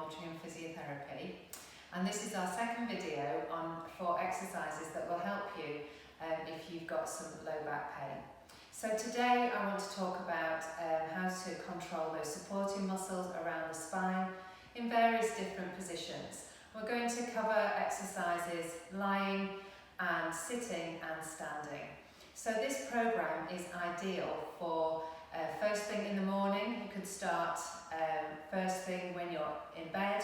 Psychometry and Physiotherapy, and this is our second video for exercises that will help you if you've got some low back pain. So today I want to talk about how to control those supporting muscles around the spine in various different positions. We're going to cover exercises lying and sitting and standing. So this program is ideal for first thing in the morning. You could start first thing when you're in bed,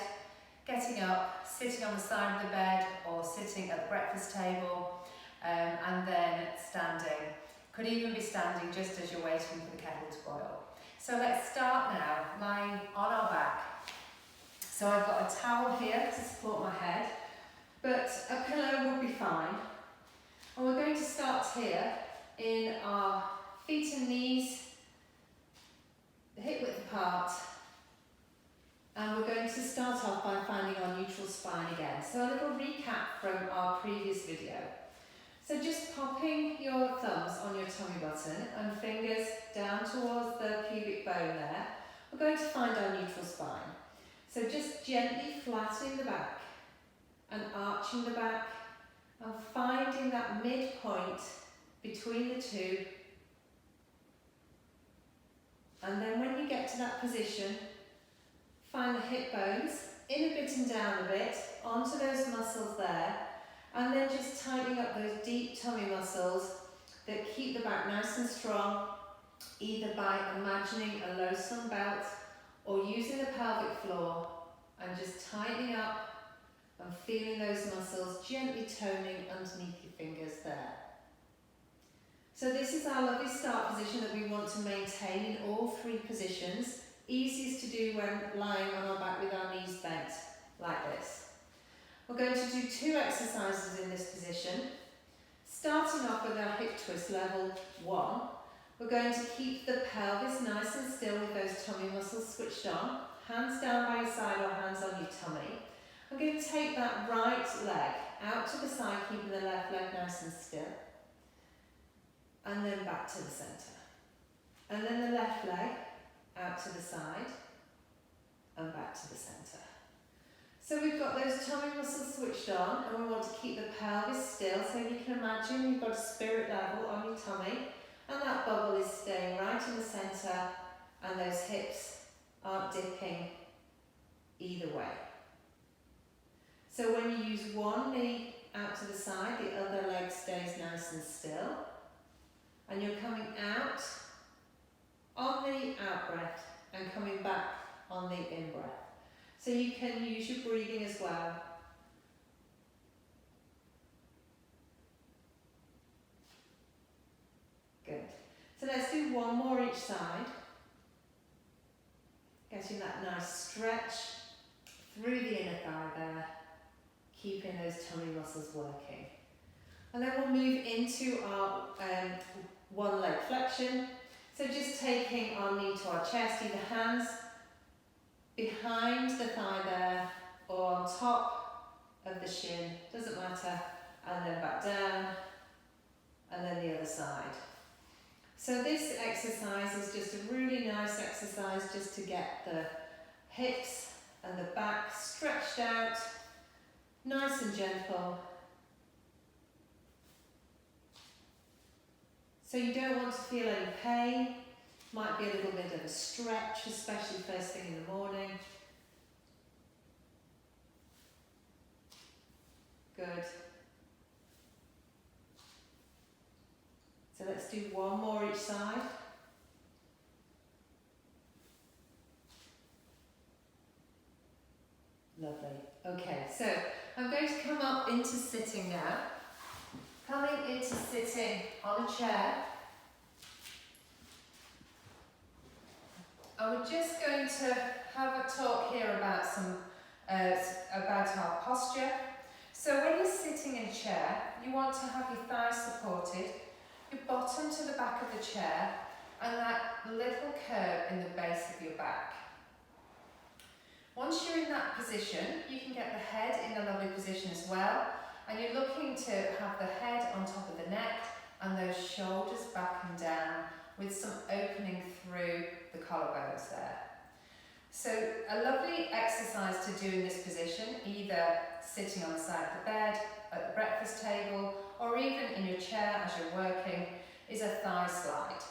getting up, sitting on the side of the bed or sitting at the breakfast table, and then standing. Could even be standing just as you're waiting for the kettle to boil. So let's start now, lying on our back. So I've got a towel here to support my head, but a pillow would be fine. And we're going to start here in our feet and knees, the hip width apart, and we're going to start off by finding our neutral spine again. So a little recap from our previous video. So just popping your thumbs on your tummy button and fingers down towards the pubic bone there, we're going to find our neutral spine. So just gently flattening the back and arching the back and finding that midpoint between the two. And then when you get to that position, find the hip bones in a bit and down a bit onto those muscles there, and then just tightening up those deep tummy muscles that keep the back nice and strong, either by imagining a low slung belt or using the pelvic floor and just tightening up and feeling those muscles gently toning underneath your fingers there. So this is our lovely start position that we want to maintain in all three positions. Easiest to do when lying on our back with our knees bent, like this. We're going to do two exercises in this position. Starting off with our hip twist level 1, we're going to keep the pelvis nice and still with those tummy muscles switched on. Hands down by your side or hands on your tummy. I'm going to take that right leg out to the side, keeping the left leg nice and still. And then back to the centre. And then the left leg out to the side and back to the centre. So we've got those tummy muscles switched on, and we want to keep the pelvis still. So you can imagine you've got a spirit level on your tummy, and that bubble is staying right in the centre, and those hips aren't dipping either way. So when you use one knee out to the side, the other leg stays nice and still. And you're coming out on the out breath and coming back on the in breath. So you can use your breathing as well. Good. So let's do one more each side. Getting that nice stretch through the inner thigh there, keeping those tummy muscles working. And then we'll move into our one leg flexion. So just taking our knee to our chest, either hands behind the thigh there or on top of the shin, doesn't matter, and then back down, and then the other side. So this exercise is just a really nice exercise just to get the hips and the back stretched out, nice and gentle. So you don't want to feel any pain. Might be a little bit of a stretch, especially first thing in the morning. Good. So let's do one more each side. Lovely. Okay, so I'm going to come up into sitting now. Coming into sitting on a chair. And we're just going to have a talk here about about our posture. So when you're sitting in a chair, you want to have your thighs supported, your bottom to the back of the chair, and that little curve in the base of your back. Once you're in that position, you can get the head in a lovely position as well, and you're looking to have the head on top of the neck and those shoulders back and down with some opening through the collarbones there. So a lovely exercise to do in this position, either sitting on the side of the bed, at the breakfast table, or even in your chair as you're working, is a thigh slide.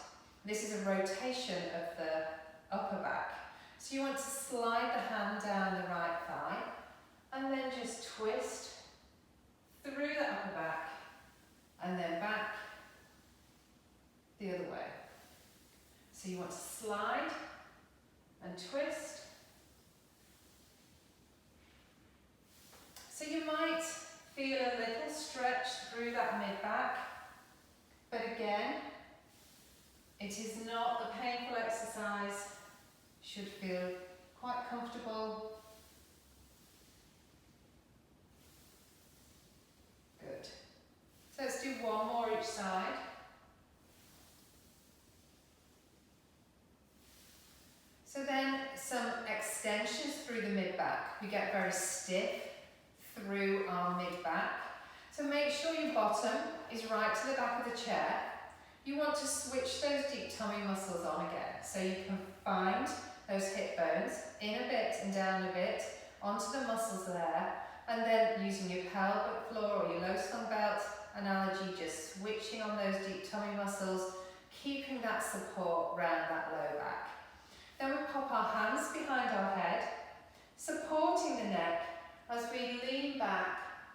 This is a rotation of the upper back. So you want to slide the hand down the right thigh and then just twist through the upper back and then back the other way. So you want to slide and twist. So you might feel a little stretch through that mid-back, but again, it is not a painful exercise. Should feel quite comfortable. Good. So let's do one more each side. So then some extensions through the mid-back. We get very stiff through our mid-back. So make sure your bottom is right to the back of the chair. You want to switch those deep tummy muscles on again. So you can find those hip bones in a bit and down a bit onto the muscles there, and then using your pelvic floor or your low slung belt analogy, just switching on those deep tummy muscles, keeping that support around that low back. Then we pop our hands behind our head, supporting the neck as we lean back,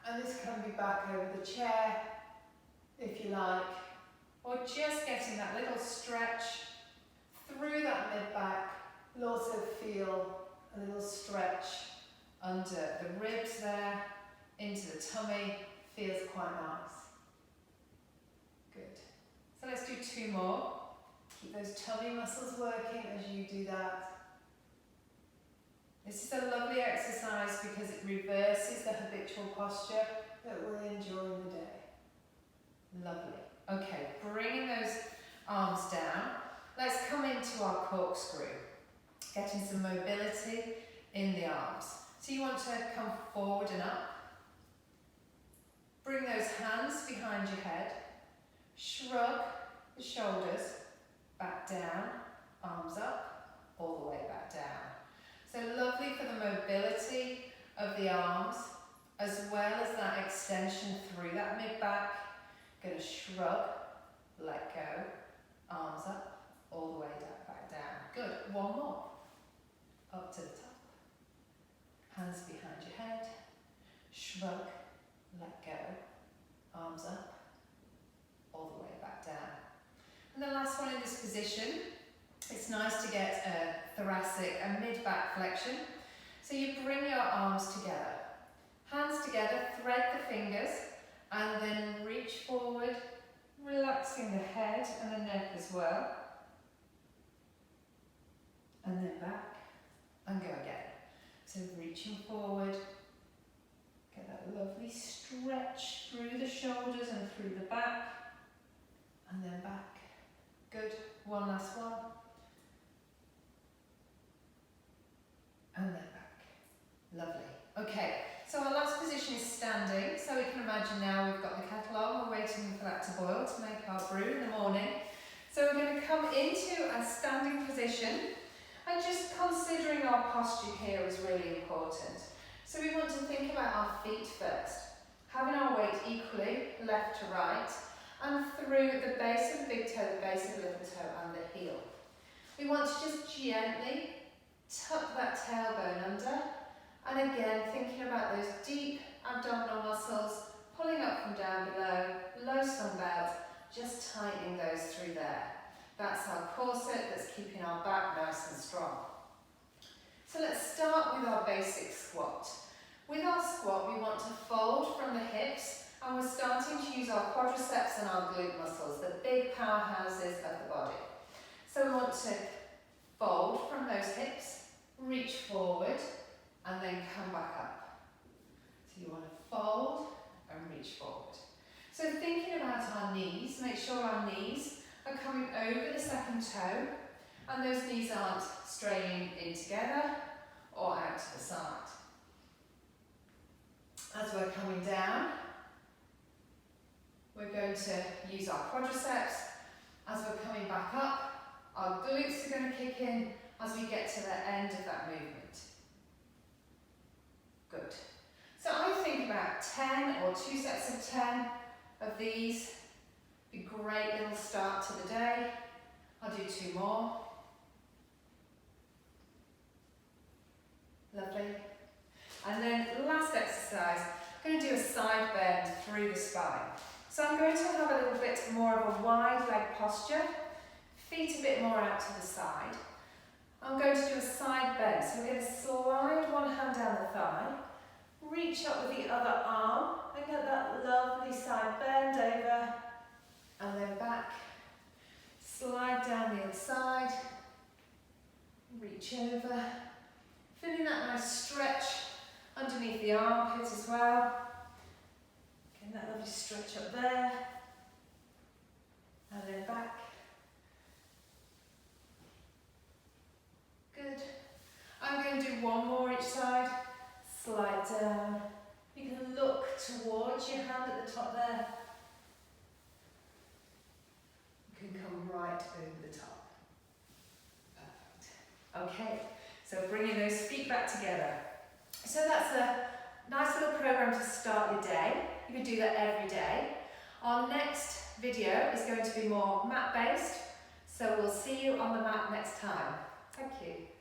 and this can be back over the chair if you like, or just getting that little stretch through that mid-back. You'll also feel a little stretch under the ribs there, into the tummy, feels quite nice. Good. So let's do two more. Keep those tummy muscles working as you do that. This is a lovely exercise because it reverses the habitual posture that we're in during the day. Lovely. Okay, bringing those arms down. Let's come into our corkscrew. Getting some mobility in the arms. So you want to come forward and up. Bring those hands behind your head. Shrug the shoulders back down, arms up, all the way back down. So lovely for the mobility of the arms, as well as that extension through that mid-back. Going to shrug, let go, arms up, all the way down, back down. Good, one more. Up to the top. Hands behind your head. Shrug, let go, arms up, all the way back down. And the last one in this position, it's nice to get a thoracic and mid-back flexion. So you bring your arms together. Hands together, thread the fingers, and then reach forward, relaxing the head and the neck as well. And then back, and go again. So reaching forward, get that lovely stretch through the shoulders and through the back, and then back. Good, one last one. And then back. Lovely. Okay, so our last position is standing. So we can imagine now we've got the kettle on, we're waiting for that to boil to make our brew in the morning. So we're going to come into a standing position, and just considering our posture here is really important. So we want to think about our feet first, having our weight equally left to right, and through the base of the big toe, the base of the little toe, and the heel. We want to just gently tuck that tailbone under, and again thinking about those deep abdominal muscles, pulling up from down below, low slung belt, just tightening those through there. That's our corset that's keeping our back nice and strong. So let's start with our basic squat. With our squat, we want to fold from the hips, and we're starting to use our quadriceps and our glute muscles, the big powerhouses of the body. So we want to fold from those hips, reach forward, and then come back up. So you want to fold and reach forward. So thinking about our knees, make sure our knees are coming over the second toe, and those knees aren't straying in together or out to the side. As we're coming down, we're going to use our quadriceps. As we're coming back up, our glutes are going to kick in, as we get to the end of that movement. Good. So I think about 10 or 2 sets of 10 of these. Be a great little start to the day. I'll do 2 more. Lovely. And then last exercise, I'm going to do a side bend through the spine. So I'm going to have a little bit more of a wide leg posture, feet a bit more out to the side. I'm going to do a side bend. So we're going to slide one hand down the thigh, reach up with the other arm, and get that lovely side bend over, and then back. Slide down the other side, reach over, feeling that nice stretch underneath the armpit as well. Getting that lovely stretch up there, and then back. Good. I'm going to do one more each side. Slide down. You can look towards your hand at the top there. You can come right over the top. Perfect. Okay, so bringing those feet back together. So that's a nice little program to start your day. You can do that every day. Our next video is going to be more mat based, so we'll see you on the mat next time. Thank you.